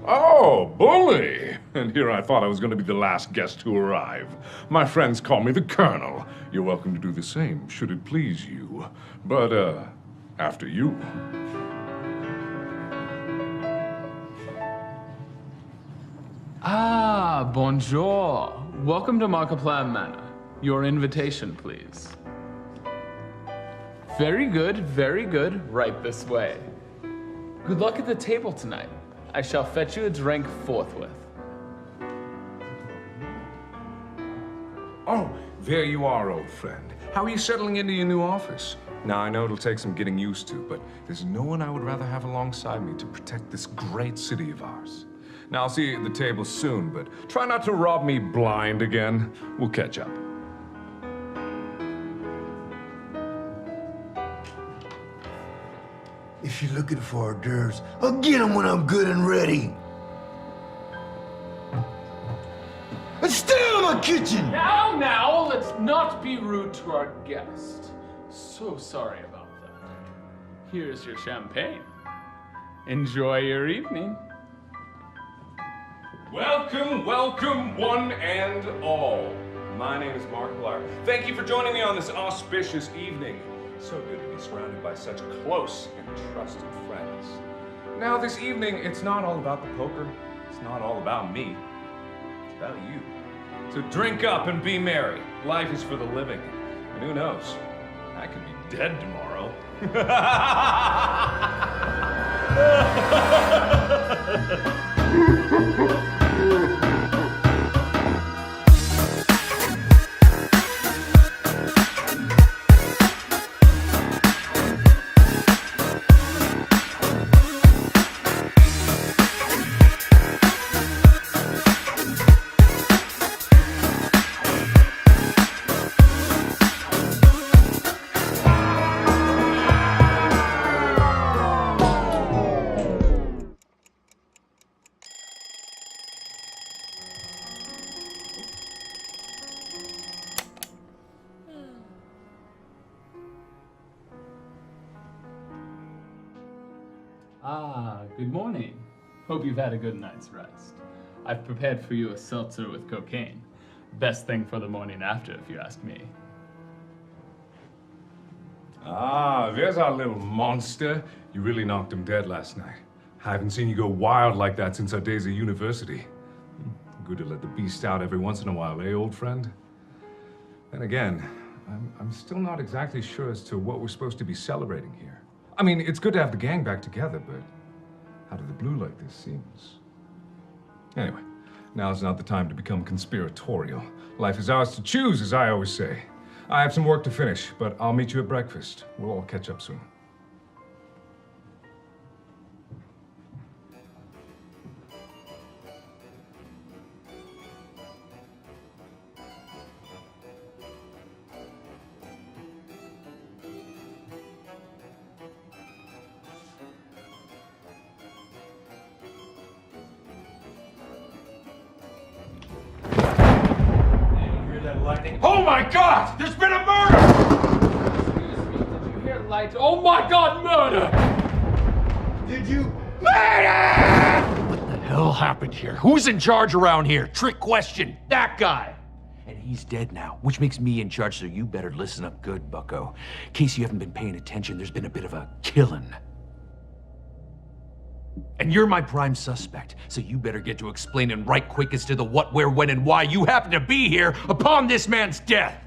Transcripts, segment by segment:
Oh, bully! And here I thought I was going to be the last guest to arrive. My friends call me the Colonel. You're welcome to do the same, should it please you. But, after you. Ah, bonjour. Welcome to Markiplier Manor. Your invitation, please. Very good, right this way. Good luck at the table tonight. I shall fetch you a drink forthwith. Oh, there you are, old friend. How are you settling into your new office? Now, I know it'll take some getting used to, but there's no one I would rather have alongside me to protect this great city of ours. Now, I'll see you at the table soon, but try not to rob me blind again. We'll catch up. If you're looking for hors d'oeuvres, I'll get them when I'm good and ready. And stay out of my kitchen! Now, let's not be rude to our guest. So sorry about that. Here's your champagne. Enjoy your evening. Welcome, welcome, one and all. My name is Markiplier. Thank you for joining me on this auspicious evening. So good to be surrounded by such close and trusted friends. Now, this evening, it's not all about the poker. It's not all about me. It's about you. So drink up and be merry. Life is for the living. And who knows? I could be dead tomorrow. Ah, good morning. Hope you've had a good night's rest. I've prepared for you a seltzer with cocaine. Best thing for the morning after, if you ask me. Ah, there's our little monster. You really knocked him dead last night. I haven't seen you go wild like that since our days at university. Good to let the beast out every once in a while, eh, old friend? Then again, I'm still not exactly sure as to what we're supposed to be celebrating here. I mean, it's good to have the gang back together, but out of the blue like this seems... Anyway, now's not the time to become conspiratorial. Life is ours to choose, as I always say. I have some work to finish, but I'll meet you at breakfast. We'll all catch up soon. Oh my God! There's been a murder! Excuse me, did you hear light? Oh my God, murder! Did you? Murder! What the hell happened here? Who's in charge around here? Trick question. That guy! And he's dead now, which makes me in charge, so you better listen up good, bucko. In case you haven't been paying attention, there's been a bit of a killing. And you're my prime suspect, so you better get to explaining right quick as to the what, where, when, and why you happen to be here upon this man's death.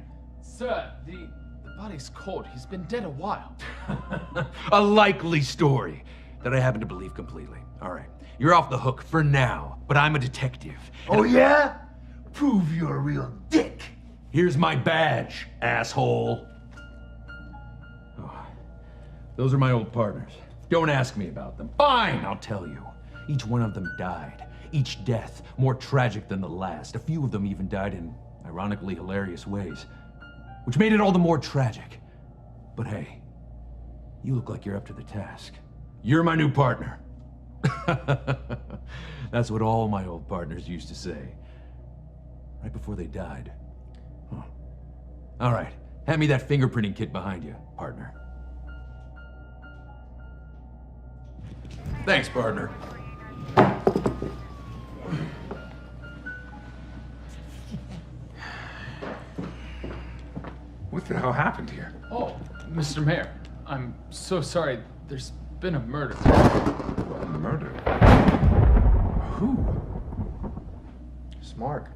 Sir, the body's cold. He's been dead a while. A likely story that I happen to believe completely. All right, you're off the hook for now, but I'm a detective. Oh yeah? Prove you're a real dick. Here's my badge, asshole. Oh, those are my old partners. Don't ask me about them. Fine, I'll tell you. Each one of them died. Each death more tragic than the last. A few of them even died in ironically hilarious ways, which made it all the more tragic. But hey, you look like you're up to the task. You're my new partner. That's what all my old partners used to say. Right before they died. Huh. All right, hand me that fingerprinting kit behind you, partner. Thanks, partner. the hell happened here? Oh, Mr. Mayor, I'm so sorry. There's been a murder. A murder? Who? It's Mark.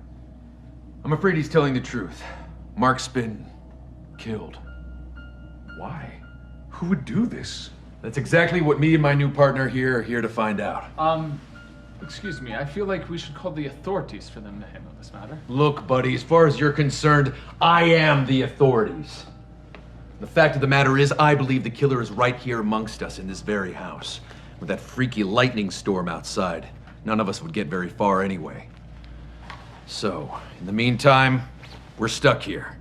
I'm afraid he's telling the truth. Mark's been killed. Why? Who would do this? That's exactly what me and my new partner here are here to find out. Excuse me, I feel like we should call the authorities for them to handle this matter. Look, buddy, as far as you're concerned, I am the authorities. The fact of the matter is, I believe the killer is right here amongst us in this very house. With that freaky lightning storm outside, none of us would get very far anyway. So, in the meantime, we're stuck here.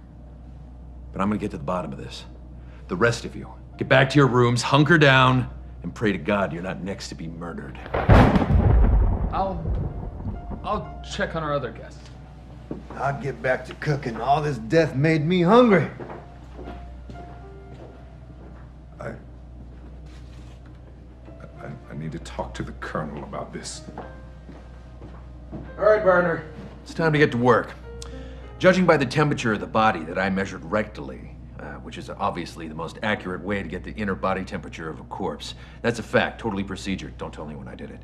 But I'm gonna get to the bottom of this. The rest of you, get back to your rooms, hunker down, and pray to God you're not next to be murdered. I'll check on our other guests. I'll get back to cooking. All this death made me hungry. I need to talk to the Colonel about this. All right, partner. It's time to get to work. Judging by the temperature of the body that I measured rectally, which is obviously the most accurate way to get the inner body temperature of a corpse, that's a fact, totally procedured. Don't tell anyone I did it.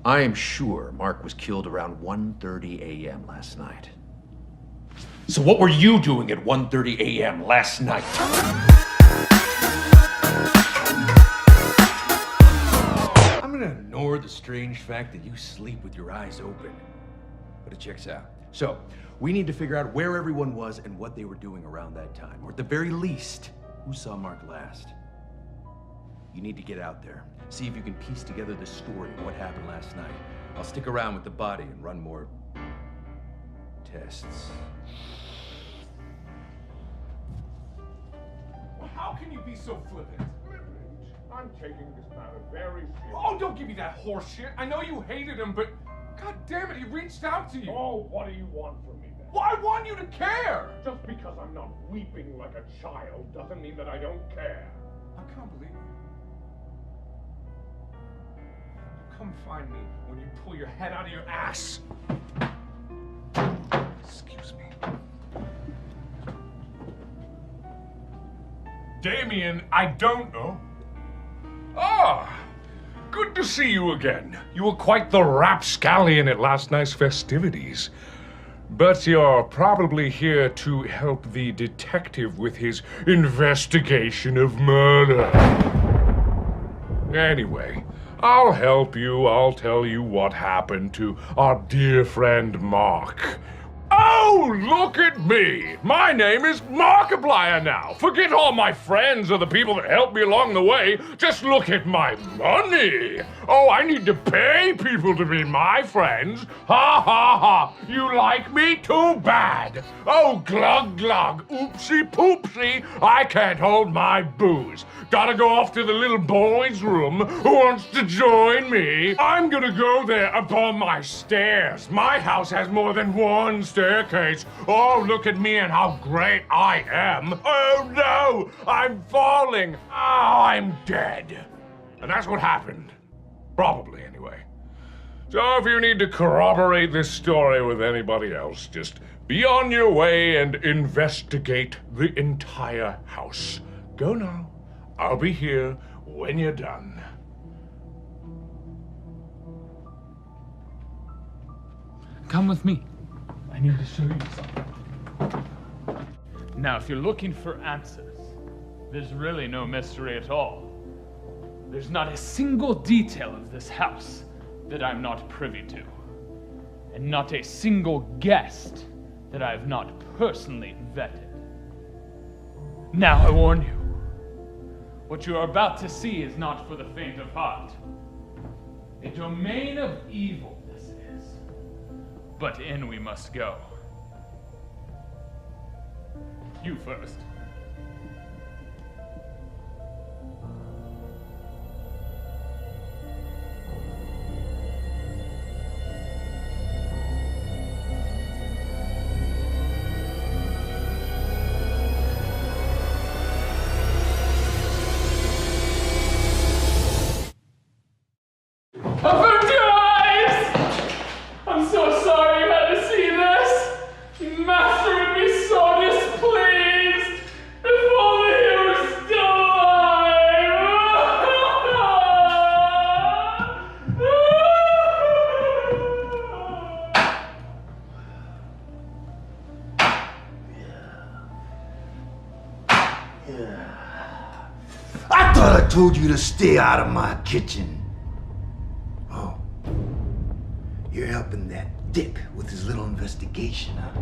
I am sure Mark was killed around 1:30 a.m. last night. So what were you doing at 1:30 a.m. last night? I'm gonna ignore the strange fact that you sleep with your eyes open. But it checks out. So, we need to figure out where everyone was and what they were doing around that time. Or at the very least, who saw Mark last. You need to get out there. See if you can piece together the story of what happened last night. I'll stick around with the body and run more tests. Well, how can you be so flippant? I'm taking this matter very seriously. Oh, don't give me that horse shit. I know you hated him, but God damn it, he reached out to you. Oh, what do you want from me then? Well, I want you to care. Just because I'm not weeping like a child doesn't mean that I don't care. I can't believe you. Come find me when you pull your head out of your ass. Excuse me. Damien, I don't know. Ah, good to see you again. You were quite the rapscallion at last night's festivities. But you're probably here to help the detective with his investigation of murder. Anyway, I'll help you. I'll tell you what happened to our dear friend Mark. Oh, look at me! My name is Markiplier now. Forget all my friends or the people that helped me along the way. Just look at my money. Oh, I need to pay people to be my friends. Ha ha ha! You like me? Too bad. Oh, glug glug, oopsie poopsie. I can't hold my booze. Gotta go off to the little boy's room who wants to join me. I'm gonna go there up on my stairs. My house has more than one staircase. Oh, look at me and how great I am. Oh no, I'm falling. Oh, I'm dead. And that's what happened. Probably, anyway. So if you need to corroborate this story with anybody else, just be on your way and investigate the entire house. Go now. I'll be here when you're done. Come with me. I need to show you something. Now, if you're looking for answers, there's really no mystery at all. There's not a single detail of this house that I'm not privy to. And not a single guest that I have not personally vetted. Now, I warn you. What you are about to see is not for the faint of heart. A domain of evil this is. But in we must go. You first. I'm so sorry you had to see this. Master would be so displeased. I thought I told you to stay out of my kitchen. Oh, you're helping that dick with his little investigation, huh?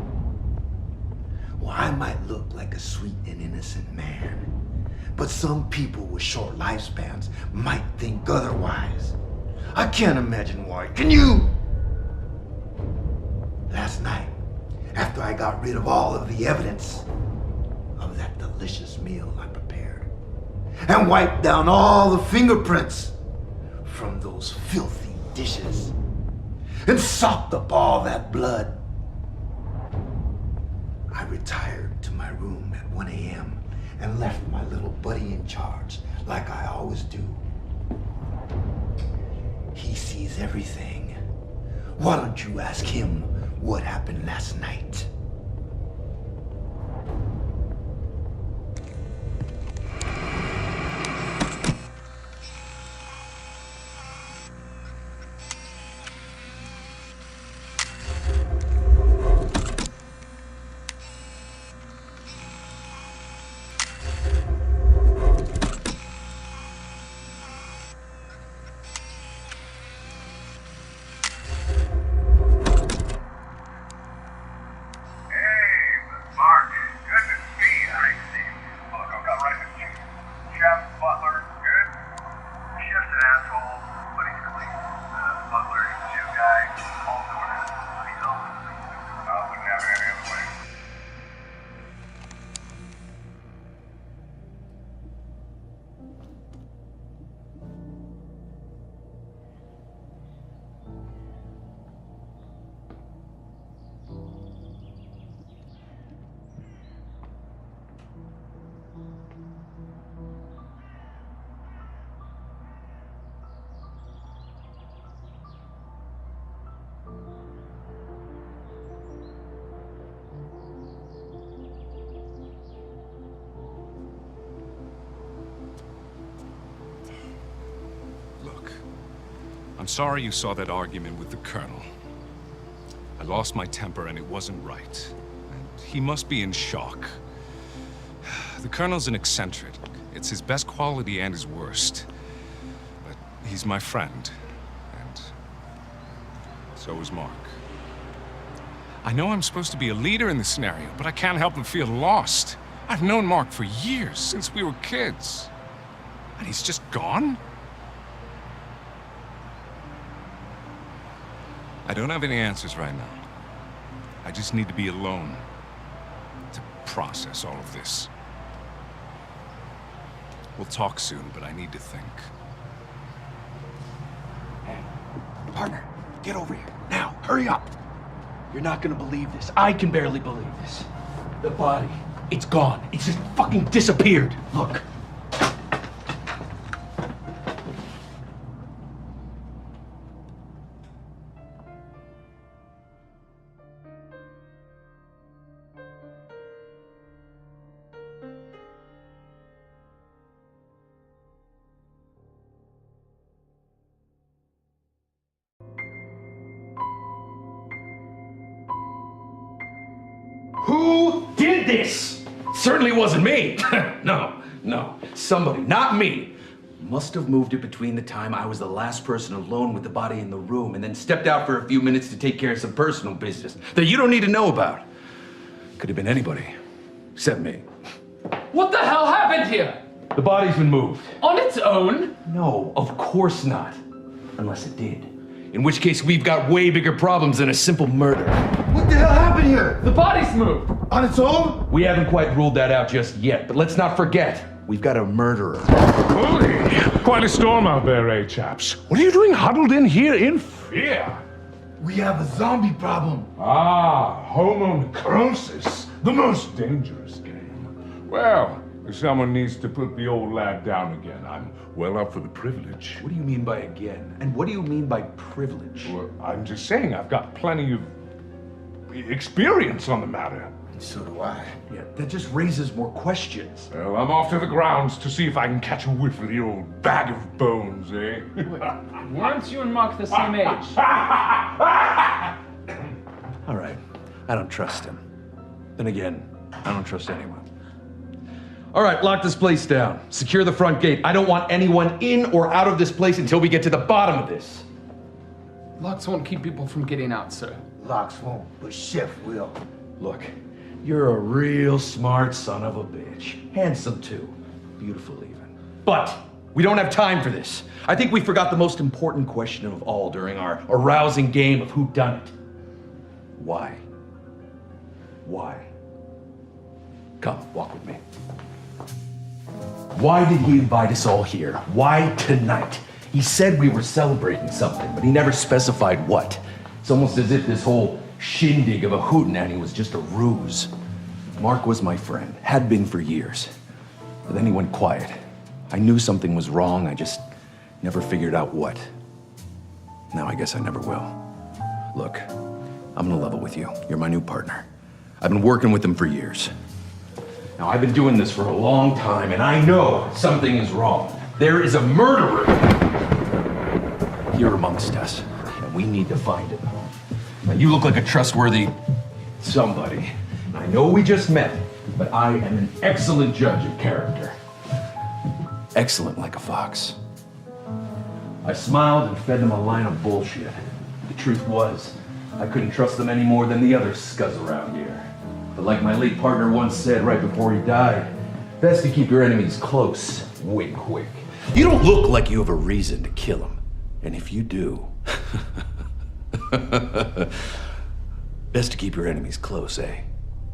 Well, I might look like a sweet and innocent man, but some people with short lifespans might think otherwise. I can't imagine why. Can you? Last night, after I got rid of all of the evidence of that delicious meal I prepared, and wiped down all the fingerprints from those filthy dishes, and sopped up all that blood, I retired to my room at 1 a.m. and left my little buddy in charge, like I always do. He sees everything. Why don't you ask him what happened last night? I'm sorry you saw that argument with the Colonel. I lost my temper and it wasn't right. And he must be in shock. The Colonel's an eccentric. It's his best quality and his worst. But he's my friend. And so is Mark. I know I'm supposed to be a leader in this scenario, but I can't help but feel lost. I've known Mark for years, since we were kids. And he's just gone? I don't have any answers right now. I just need to be alone to process all of this. We'll talk soon, but I need to think. Hey, partner, get over here. Now, hurry up. You're not gonna believe this. I can barely believe this. The body, it's gone. It's just fucking disappeared. Look. Who did this? Certainly wasn't me. No. Somebody, not me, must have moved it between the time I was the last person alone with the body in the room and then stepped out for a few minutes to take care of some personal business that you don't need to know about. Could have been anybody, except me. What the hell happened here? The body's been moved. On its own? No, of course not. Unless it did. In which case, we've got way bigger problems than a simple murder. What the hell happened here? The body's moved. On its own? We haven't quite ruled that out just yet, but let's not forget, we've got a murderer. Holy, quite a storm out there, eh, chaps? What are you doing huddled in here in fear? We have a zombie problem. Ah, homo necrosis, the most dangerous game. Well, if someone needs to put the old lad down again, I'm well up for the privilege. What do you mean by again? And what do you mean by privilege? Well, I'm just saying I've got plenty of experience on the matter. So do I. Yeah, that just raises more questions. Well, I'm off to the grounds to see if I can catch a whiff of the old bag of bones, eh? Weren't you and Mark the same age? All right, I don't trust him. Then again, I don't trust anyone. All right, lock this place down. Secure the front gate. I don't want anyone in or out of this place until we get to the bottom of this. Locks won't keep people from getting out, sir. Locks won't, but Chef will. Look, you're a real smart son of a bitch. Handsome, too. Beautiful, even. But we don't have time for this. I think we forgot the most important question of all during our arousing game of whodunit. Why? Why? Come, walk with me. Why did he invite us all here? Why tonight? He said we were celebrating something, but he never specified what. It's almost as if this whole shindig of a hootenanny was just a ruse. Mark was my friend, had been for years. But then he went quiet. I knew something was wrong, I just never figured out what. Now I guess I never will. Look, I'm gonna level with you. You're my new partner. I've been working with him for years. Now, I've been doing this for a long time, and I know something is wrong. There is a murderer here amongst us, and we need to find him. Now, you look like a trustworthy somebody. I know we just met, but I am an excellent judge of character. Excellent like a fox. I smiled and fed them a line of bullshit. The truth was, I couldn't trust them any more than the other scuzz around here. But like my late partner once said right before he died, best to keep your enemies close. Wink, wink. You don't look like you have a reason to kill him. And if you do, best to keep your enemies close, eh?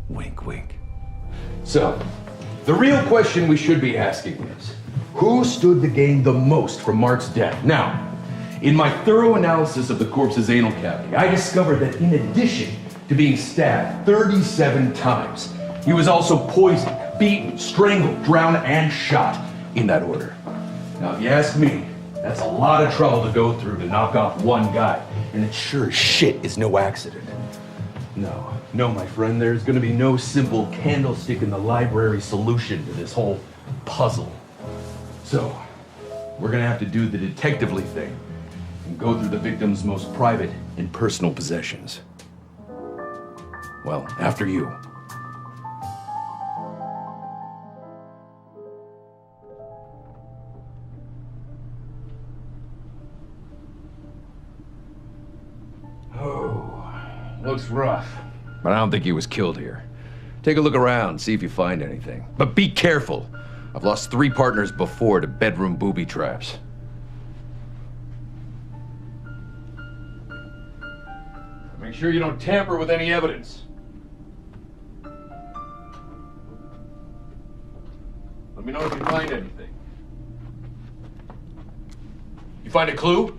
Wink, wink. So, the real question we should be asking is, who stood to gain the most from Mark's death? Now, in my thorough analysis of the corpse's anal cavity, I discovered that in addition to being stabbed 37 times, he was also poisoned, beaten, strangled, drowned, and shot in that order. Now, if you ask me, that's a lot of trouble to go through to knock off one guy, and it sure as shit is no accident. No, my friend, there's gonna be no simple candlestick in the library solution to this whole puzzle. So, we're gonna have to do the detectively thing and go through the victim's most private and personal possessions. Well, after you. Oh, looks rough. But I don't think he was killed here. Take a look around, see if you find anything. But be careful. I've lost 3 partners before to bedroom booby traps. Make sure you don't tamper with any evidence. Let me know if you find anything. You find a clue?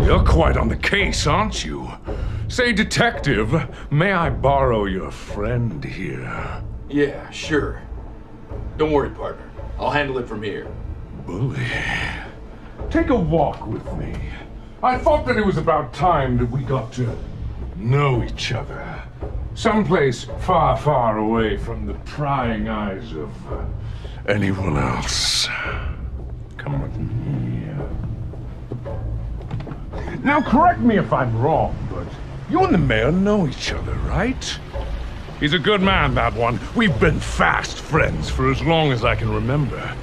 You're quite on the case, aren't you? Say, detective, may I borrow your friend here? Yeah, sure. Don't worry, partner. I'll handle it from here. Bully, take a walk with me. I thought that it was about time that we got to know each other. Someplace far, far away from the prying eyes of anyone else. Come with me. Now, correct me if I'm wrong, but you and the mayor know each other, right? He's a good man, that one. We've been fast friends for as long as I can remember.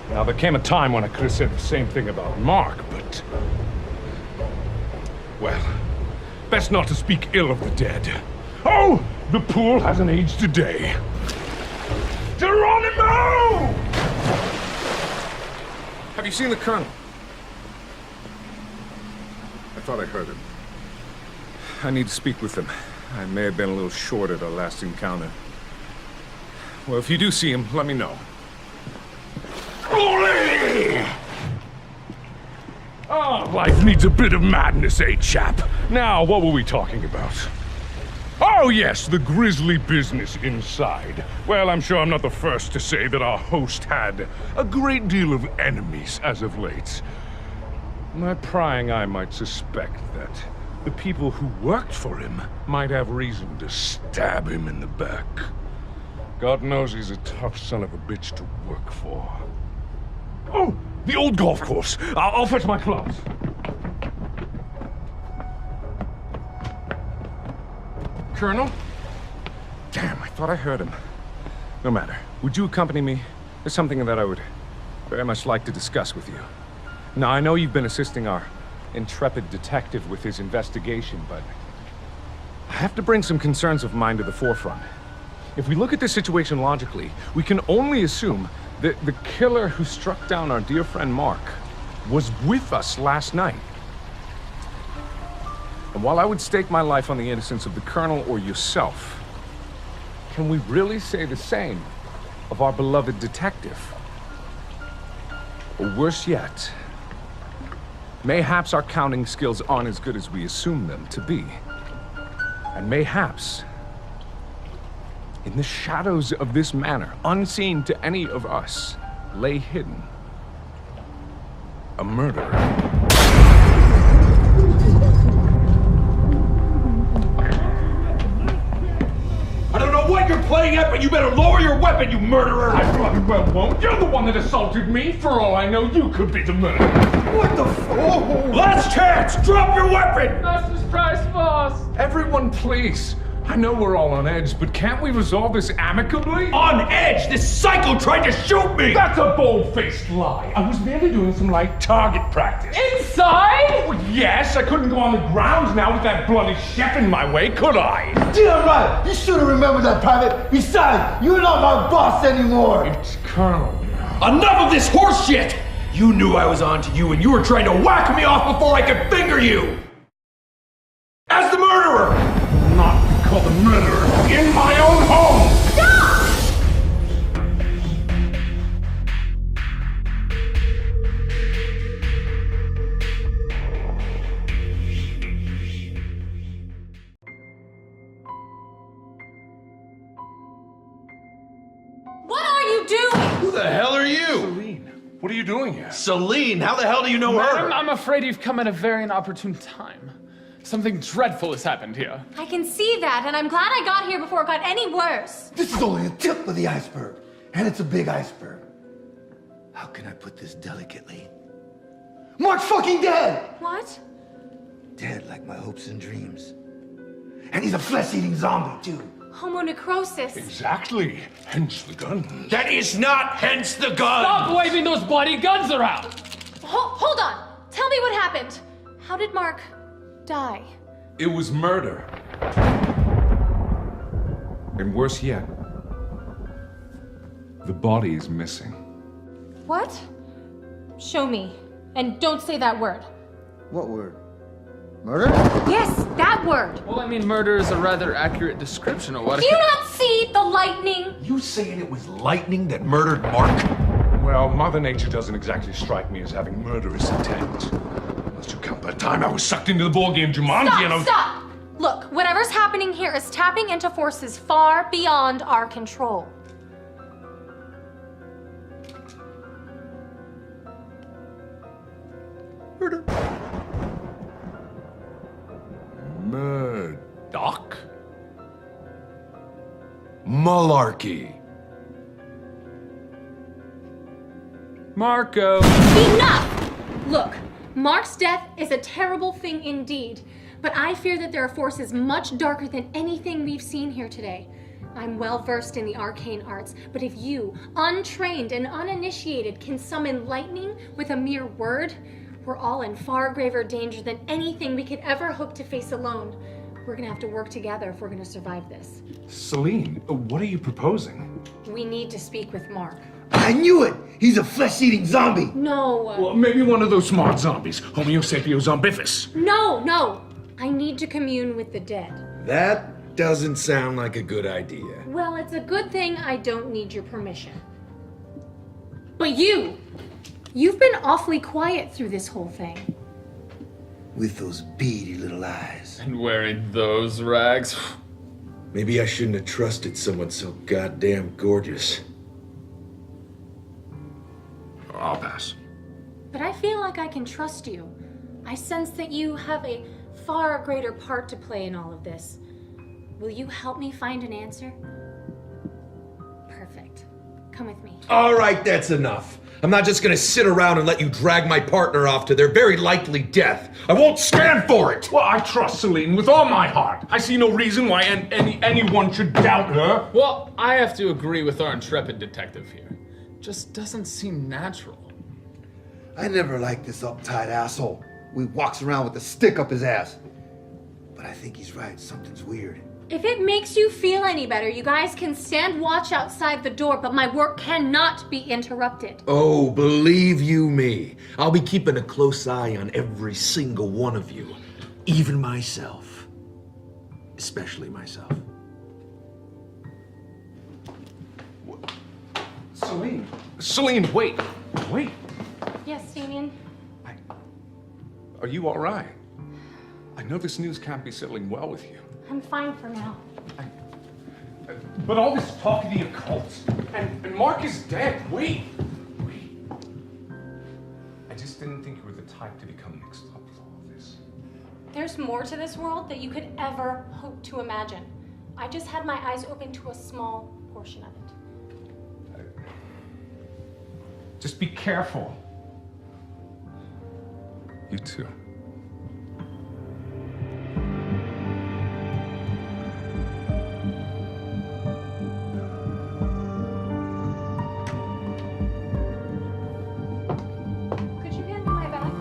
Now, there came a time when I could have said the same thing about Mark, but... well, best not to speak ill of the dead. Oh, the pool hasn't aged a day. Geronimo! Have you seen the Colonel? I thought I heard him. I need to speak with him. I may have been a little short at our last encounter. Well, if you do see him, let me know. Ah, life needs a bit of madness, eh, chap? Now, what were we talking about? Oh, yes, the grisly business inside. Well, I'm sure I'm not the first to say that our host had a great deal of enemies as of late. My prying eye might suspect that the people who worked for him might have reason to stab him in the back. God knows he's a tough son of a bitch to work for. Oh, the old golf course. I'll fetch my clubs. Colonel? Damn, I thought I heard him. No matter. Would you accompany me? There's something that I would very much like to discuss with you. Now, I know you've been assisting our intrepid detective with his investigation, but I have to bring some concerns of mine to the forefront. If we look at this situation logically, we can only assume that the killer who struck down our dear friend Mark was with us last night. And while I would stake my life on the innocence of the Colonel or yourself, can we really say the same of our beloved detective? Or worse yet, mayhaps our counting skills aren't as good as we assume them to be. And mayhaps, in the shadows of this manor, unseen to any of us, lay hidden a murderer. I don't know what you're playing at, but you better lower your weapon, you murderer! I bloody well won't. You're the one that assaulted me. For all I know, you could be the murderer. What the f- Last chance! Drop your weapon! Master's price, boss! Everyone, please. I know we're all on edge, but can't we resolve this amicably? On edge! This psycho tried to shoot me! That's a bold-faced lie. I was merely doing some light target practice. Inside? Well, yes, I couldn't go on the ground now with that bloody chef in my way, could I? Damn right! You should have remembered that, Private. Besides, you're not my boss anymore. It's Colonel now. Enough of this horse shit! You knew I was on to you and you were trying to whack me off before I could finger you! As the murderer! Not called a murderer in my own home! What are you doing? Who the hell are you? Celine, what are you doing here? Celine, how the hell do you know her? I'm afraid you've come at a very inopportune time. Something dreadful has happened here. I can see that, and I'm glad I got here before it got any worse. This is only a tip of the iceberg, and it's a big iceberg. How can I put this delicately? Mark's fucking dead! What? Dead like my hopes and dreams. And he's a flesh-eating zombie, too. Homonecrosis. Exactly. Hence the gun. That is not hence the gun! Stop waving those bloody guns around! Hold on. Tell me what happened. How did Mark die? It was murder. And worse yet, the body is missing. What? Show me. And don't say that word. What word? Murder? Yes, that word. Well, I mean, murder is a rather accurate description of what Do you not see the lightning? You saying it was lightning that murdered Mark? Well, Mother Nature doesn't exactly strike me as having murderous intent. Unless you count that time I was sucked into the ballgame Jumanji and I was... Stop! Look, whatever's happening here is tapping into forces far beyond our control. Murder. Murdoch? Malarkey. Marco. Enough! Look, Mark's death is a terrible thing indeed, but I fear that there are forces much darker than anything we've seen here today. I'm well versed in the arcane arts, but if you, untrained and uninitiated, can summon lightning with a mere word, we're all in far graver danger than anything we could ever hope to face alone. We're gonna have to work together if we're gonna survive this. Celine, what are you proposing? We need to speak with Mark. I knew it! He's a flesh-eating zombie! No. Well, maybe one of those smart zombies. Homo sapiens zombifus. No! I need to commune with the dead. That doesn't sound like a good idea. Well, it's a good thing I don't need your permission. But you've been awfully quiet through this whole thing. With those beady little eyes. And wearing those rags. Maybe I shouldn't have trusted someone so goddamn gorgeous. I'll pass. But I feel like I can trust you. I sense that you have a far greater part to play in all of this. Will you help me find an answer? Perfect. Come with me. All right, that's enough. I'm not just gonna sit around and let you drag my partner off to their very likely death. I won't stand for it! Well, I trust Celine with all my heart. I see no reason why anyone should doubt her. Well, I have to agree with our intrepid detective here. Just doesn't seem natural. I never liked this uptight asshole who walks around with a stick up his ass. But I think he's right. Something's weird. If it makes you feel any better, you guys can stand watch outside the door, but my work cannot be interrupted. Oh, believe you me, I'll be keeping a close eye on every single one of you. Even myself. Especially myself. Celine, wait. Wait. Yes, Damien? Are you all right? I know this news can't be settling well with you. I'm fine for now. But all this talk of the occult, and Mark is dead. Wait. I just didn't think you were the type to become mixed up with all of this. There's more to this world that you could ever hope to imagine. I just had my eyes open to a small portion of it. Just be careful. You too. Could you hand me my bag?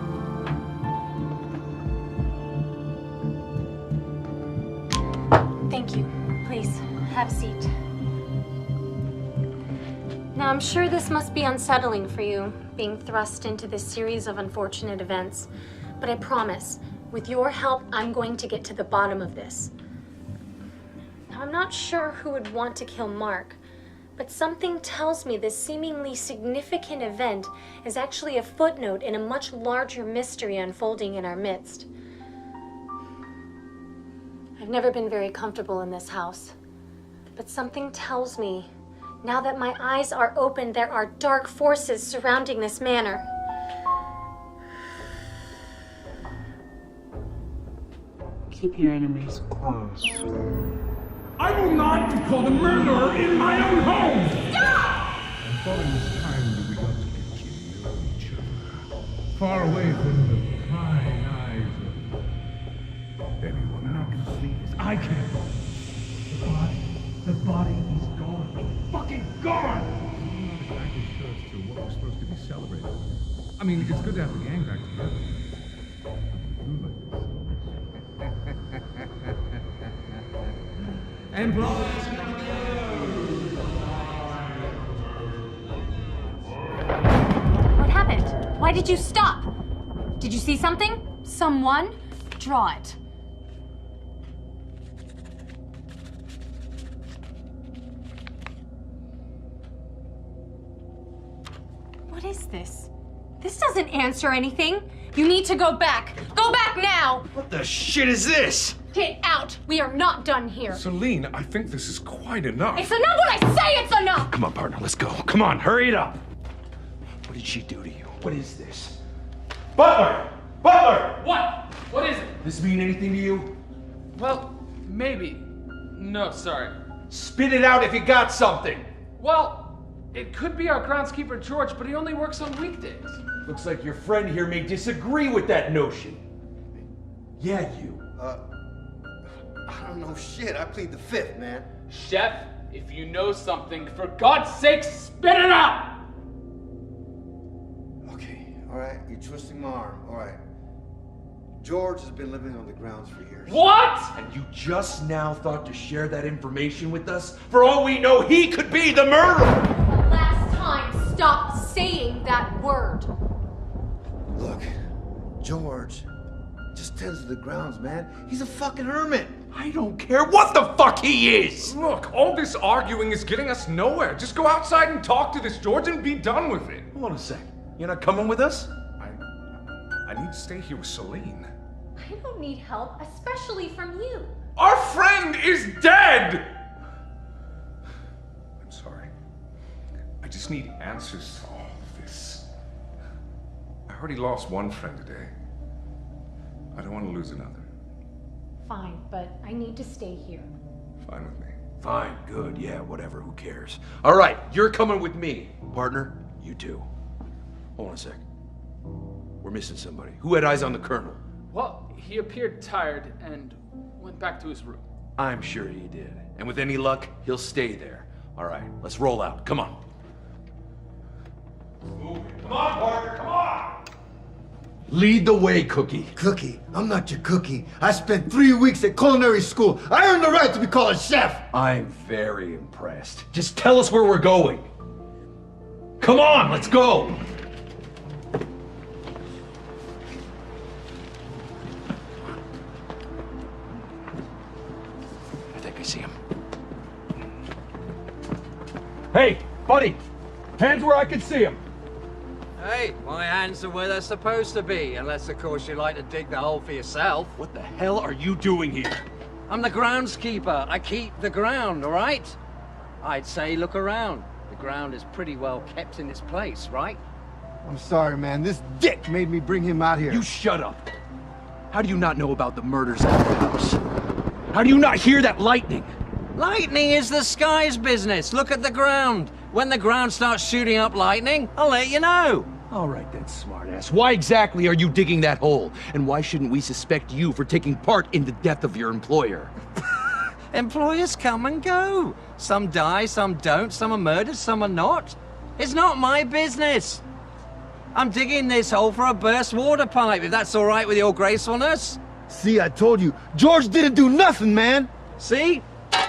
Thank you. Please, have a seat. Now, I'm sure this must be unsettling for you, being thrust into this series of unfortunate events. But I promise, with your help, I'm going to get to the bottom of this. Now, I'm not sure who would want to kill Mark, but something tells me this seemingly significant event is actually a footnote in a much larger mystery unfolding in our midst. I've never been very comfortable in this house, but something tells me, now that my eyes are open, there are dark forces surrounding this manor. Keep your enemies close. I will not be called a murderer in my own home! Stop! I thought it was time that we got to get to know each other. Far away from the prying eyes of anyone else. I can't. The body is gone. Fucking gone! I'm not exactly sure as to what we're supposed to be celebrating. I mean, it's good to have the gang back together. Food like this. And What happened? Why did you stop? Did you see something? Someone? Draw it. What is this? This doesn't answer anything. You need to go back. Go back now! What the shit is this? Get out! We are not done here. Celine, I think this is quite enough. It's enough when I say it's enough! Come on, partner, let's go. Come on, hurry it up. What did she do to you? What is this? Butler! Butler! What? What is it? This mean anything to you? Well, maybe. No, sorry. Spit it out if you got something. Well, it could be our groundskeeper George, but he only works on weekdays. Looks like your friend here may disagree with that notion. Yeah, you. I don't know shit. I plead the fifth, man. Chef, if you know something, for God's sake, spit it out! Okay, all right. You're twisting my arm. All right. George has been living on the grounds for years. What? And you just now thought to share that information with us? For all we know, he could be the murderer! The last time, stop saying that word. Look, George just tends to the grounds, man. He's a fucking hermit. I don't care what the fuck he is! Look, all this arguing is getting us nowhere. Just go outside and talk to this George and be done with it. Hold on a sec. You're not coming with us? I need to stay here with Celine. I don't need help, especially from you. Our friend is dead! I'm sorry. I just need answers to all of this. I already lost one friend today. I don't want to lose another. Fine, but I need to stay here. Fine with me. Fine, good, yeah, whatever, who cares? All right, you're coming with me. Partner, you too. Hold on a sec. We're missing somebody. Who had eyes on the Colonel? Well, he appeared tired and went back to his room. I'm sure he did. And with any luck, he'll stay there. All right, let's roll out. Come on. Come on, Parker, come on! Lead the way, Cookie. Cookie, I'm not your cookie. I spent 3 weeks at culinary school. I earned the right to be called a chef. I'm very impressed. Just tell us where we're going. Come on, let's go! I think I see him. Hey, buddy! Hands where I can see him! Hey, my hands are where they're supposed to be, unless, of course, you like to dig the hole for yourself. What the hell are you doing here? I'm the groundskeeper. I keep the ground, all right? I'd say look around. The ground is pretty well kept in its place, right? I'm sorry, man. This dick made me bring him out here. You shut up. How do you not know about the murders at the house? How do you not hear that lightning? Lightning is the sky's business. Look at the ground. When the ground starts shooting up lightning, I'll let you know. All right then, smartass. Why exactly are you digging that hole? And why shouldn't we suspect you for taking part in the death of your employer? Employers come and go. Some die, some don't, some are murdered, some are not. It's not my business. I'm digging this hole for a burst water pipe, if that's all right with your gracefulness. See, I told you. George didn't do nothing, man. See?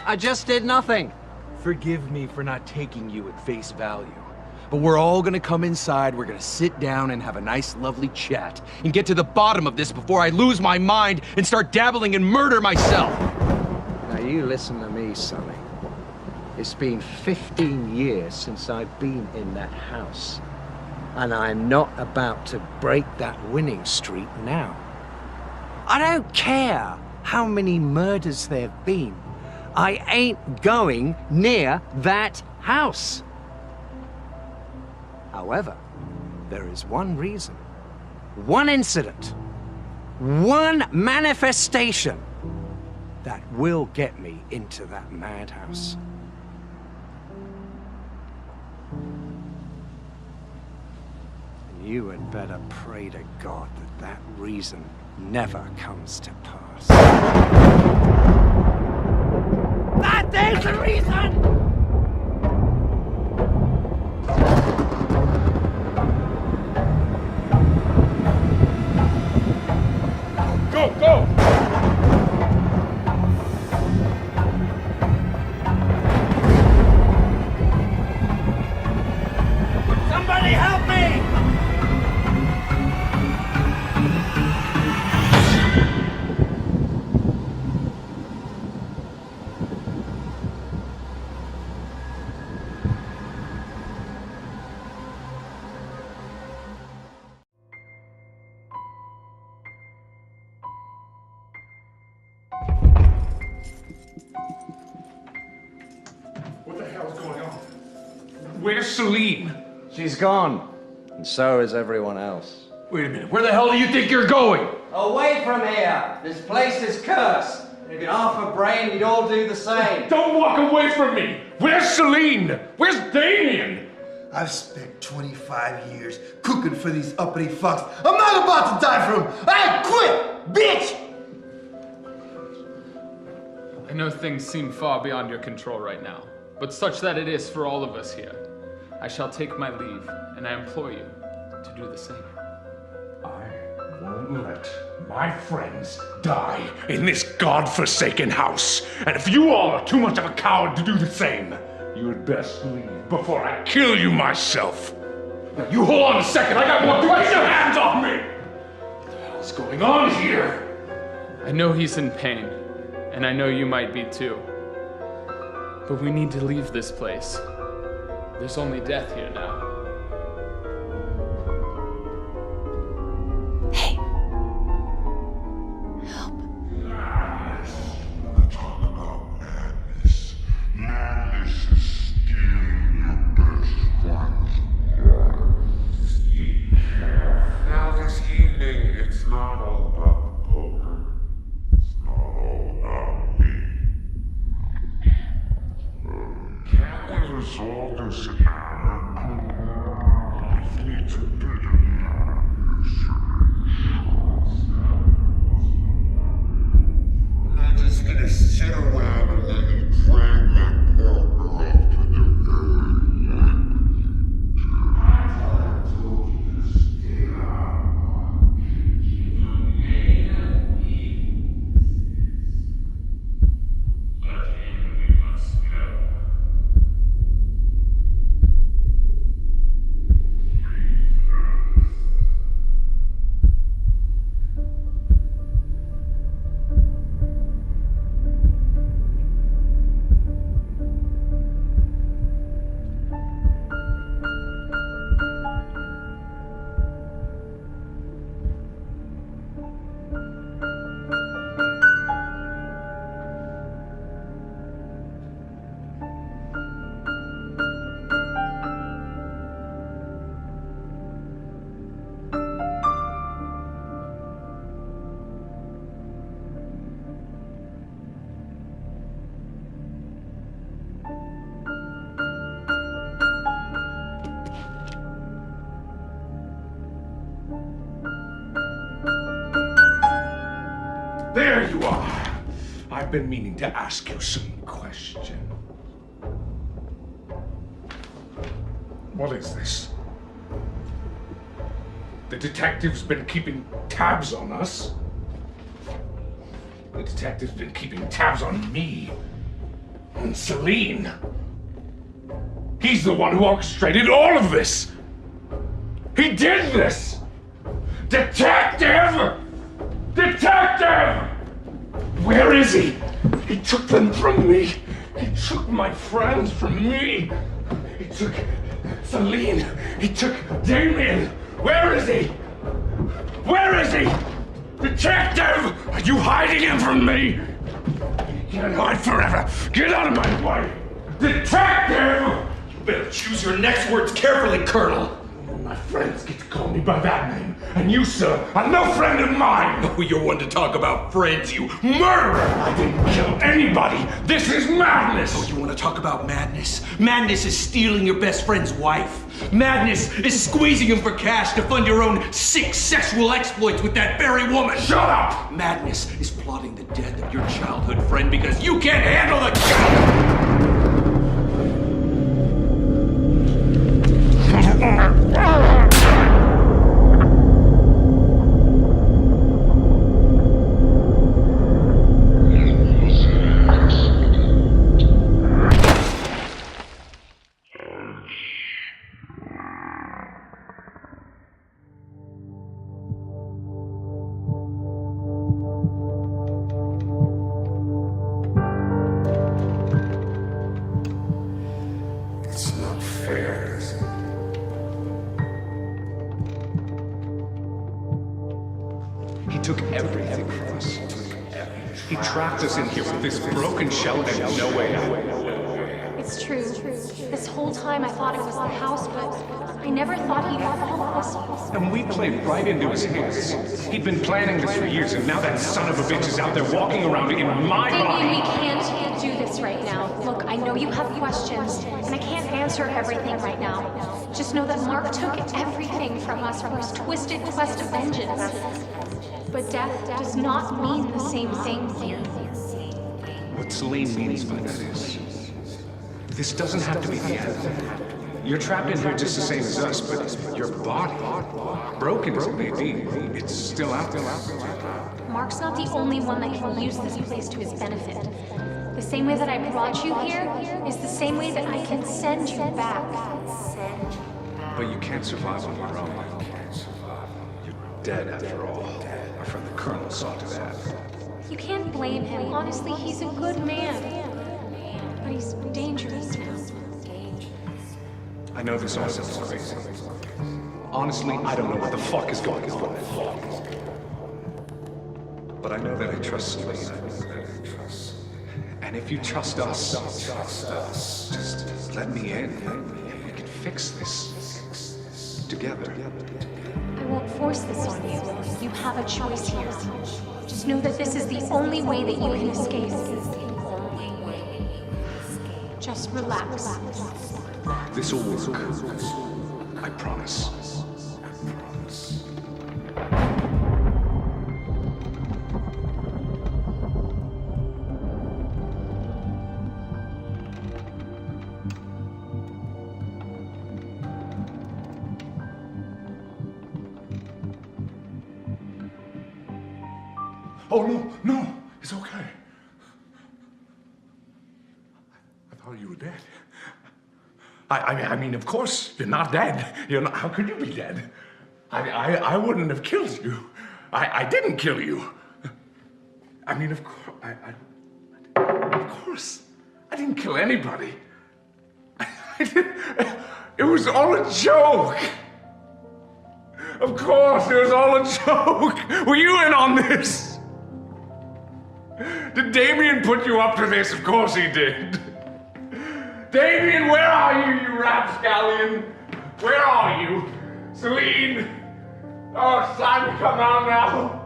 I just did nothing. Forgive me for not taking you at face value. But we're all gonna come inside, we're gonna sit down and have a nice, lovely chat, and get to the bottom of this before I lose my mind and start dabbling in murder myself. Now you listen to me, Sonny. It's been 15 years since I've been in that house. And I'm not about to break that winning streak now. I don't care how many murders there have been. I ain't going near that house. However, there is one reason, one incident, one manifestation that will get me into that madhouse. And you had better pray to God that that reason never comes to pass. That is the reason! Go, go! Somebody help me! What the hell's going on? Where's Celine? She's gone. And so is everyone else. Wait a minute, where the hell do you think you're going? Away from here! This place is cursed. And if you'd half a brain, you'd all do the same. Don't walk away from me! Where's Celine? Where's Damien? I've spent 25 years cooking for these uppity fucks. I'm not about to die for them. I quit, bitch! I know things seem far beyond your control right now, but such that it is for all of us here. I shall take my leave, and I implore you to do the same. I won't let my friends die in this godforsaken house. And if you all are too much of a coward to do the same, you had best leave before I kill you myself. Now you hold on a second, I got more questions. Get your hands off me! What the hell's going on here? I know he's in pain, and I know you might be too. But we need to leave this place. There's only death here now. Hey. Help. Talk about madness. Madness is stealing your best friend's life. Now this evening, it's not all about the poker. It's not all about me. Can't we resolve this in amicable There you are. I've been meaning to ask you some question. What is this? The detective's been keeping tabs on us. The detective's been keeping tabs on me. On Celine. He's the one who orchestrated all of this. He did this. Detective! Detective! Where is he? He took them from me. He took my friends from me. He took Celine. He took Damien. Where is he? Where is he? Detective! Are you hiding him from me? You can't hide forever. Get out of my way. Detective! You better choose your next words carefully, Colonel. My friends get to call me by that name. And you, sir, are no friend of mine. Oh, you're one to talk about friends, you murderer! I didn't kill anybody. This is madness. Oh, you want to talk about madness? Madness is stealing your best friend's wife. Madness is squeezing him for cash to fund your own sick sexual exploits with that very woman. Shut up! Madness is plotting the death of your childhood friend because you can't handle the truth. It's not fair. He took everything from us. He trapped us in here with this broken shell and no way out. It's true. This whole time I thought it was the house, but I never thought he'd follow us. And we played right into his hands. He'd been planning this for years, and now that son of a bitch is out there walking around in my Damien, body. we can't do this right now. Look, I know you have questions, and I can't answer everything right now. Just know that Mark took everything from us from his twisted quest of vengeance. But death does not mean the same thing here. What Celine means by that is, this doesn't have to be the end. You're trapped in here just the same as us, but your body, broken as it may be, it's still out there. Mark's not the only one that can use this place to his benefit. The same way that I brought you here is the same way that I can send you back. But you can't survive on your own. You're dead after all. Our friend the Colonel saw to that. You can't blame him. Honestly, he's a good man. But he's dangerous now. I know this all sounds crazy. Honestly, I don't know what the fuck is going on. But I know that I trust Celine. And if you trust us, just let me in. And we can fix this together. I won't force this on you. You have a choice here. Just know that this is the only way that you can escape. Just relax. This'll work. I promise. Oh, no, it's okay. I thought you were dead. I mean, of course, you're not dead. How could you be dead? I wouldn't have killed you. I didn't kill you. I mean, of course, I didn't kill anybody. It was all a joke. Of course, it was all a joke. Were you in on this? Did Damien put you up to this? Of course he did. Damien, where are you, you rapscallion? Where are you? Celine? Oh, it's time to come out now.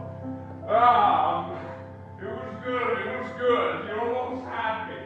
It was good, You're almost happy.